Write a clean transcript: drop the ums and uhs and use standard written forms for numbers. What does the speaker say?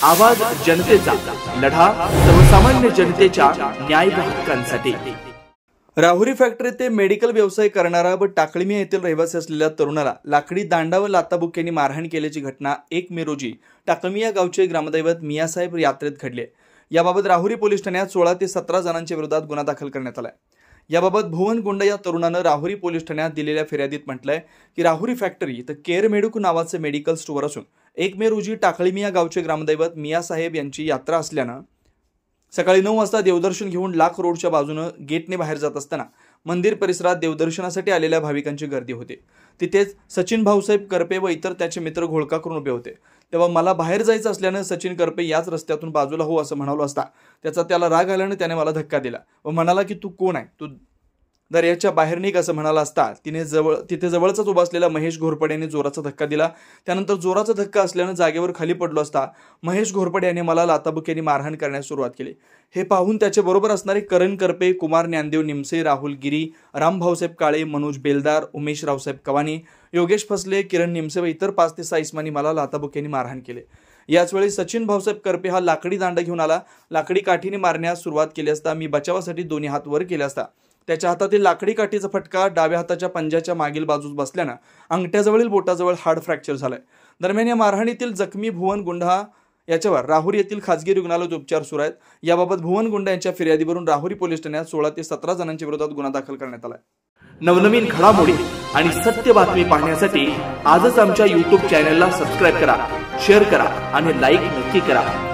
आवाज जनतेचा, लढा सर्वसामान्य जनतेच्या न्याय व हक्कांसाठी। राहुरी फॅक्टरी ते मेडिकल व्यवसाय करणारा व टाकळीमिया येथील रहिवासी असलेल्या तरुणाला लाकडी दांडा व लाथाबुक्क्यांनी मारहाण केल्याची घटना 1 मे रोजी टाकळीमिया गावचे ग्रामदैवत मियासाहेब यात्रेत घडली। याबाबत राहुरी पोलीस ठाण्यात 16 ते 17 जणांच्या विरोधात गुन्हा दाखल करण्यात आला। याबाबत भुवन गुंड या तरुणानं राहुरी पोलीस ठाण्यात दिलेल्या फिर्यादीत म्हटलंय की राहुरी फॅक्टरी इथं केअर मेडिको नावाचे मेडिकल स्टोअर असून 1 मे रोजी टाकळीमिया गावचे ग्रामदैवत मियासाहेब यांची यात्रा असल्यानं सकाळी 9 वाजता देवदर्शन घेऊन लाख रोडच्या बाजूने गेटने बाहेर जात असताना मंदिर परिसरात देवदर्शनासाठी आलेल्या भाविकांची गर्दी होती। तिथेच सचिन भाऊसाहेब करपे व इतर त्याचे मित्र घोळका करून उभे होते। तेव्हा मला बाहेर जायचं असल्याने सचिन करपे याच रस्त्यातून बाजूला हो असं म्हणालो असता त्याचा त्याला राग आल्याने त्याने मला धक्का दिला व म्हणाला की तू कोण आहे, तू दर्याच्या बाहेर निघ असं म्हणाला असता तिथे जवळचाच उभा असलेला महेश घोरपडे यांनी जोराचा धक्का दिला। त्यानंतर जोराचा धक्का असल्याने जागेवर खाली पडलो असता महेश घोरपडे यांनी मला लाथाबुक्क्यांनी मारहाण करण्यास सुरुवात केली। हे पाहून त्याच्या बरोबर असणारे करण करपे, कुमार ज्ञानदेव निमसे, राहुल गिरी, राम भाऊसाहेब काळे, मनोज बेलदार, उमेश रावसाहेब कवानी, योगेश फसले, किरण निमसे व इतर 5 ते 6 इसमांनी मला लाथाबुक्क्यांनी मारहाण केले। याच वेळी सचिन भाऊसाहेब करपे हा लाकडी दांडा घेऊन आला। लाकडी काठीने मारण्यास सुरुवात केली असता मी बचावासाठी दोन्ही हात वर केले असता त्याच्या हातातील लाकडी काठीचा फटका डाव्या हाताच्या पंजाच्या मागील बाजूस बसल्याने अंगठ्याजवळील बोटाजवळ हाड फ्रॅक्चर झालाय। दरम्यान या मारहाणीतील जखमी भुवन गुंडा याच्यावर राहुरी येथील खासगी रुग्णालयात उपचार सुरू आहेत। याबाबत भुवन गुंडा यांच्या फिर्यादीवरून राहुरी पोलीस ठाण्यात 16 ते 17 जणांच्या विरोधात गुन्हा दाखल करण्यात आला आहे। नवनवीन घडामोडी आणि सत्य बातमी पाहण्यासाठी आजच आमच्या YouTube चॅनलला सबस्क्राइब करा, शेअर करा आणि लाईक नक्की करा।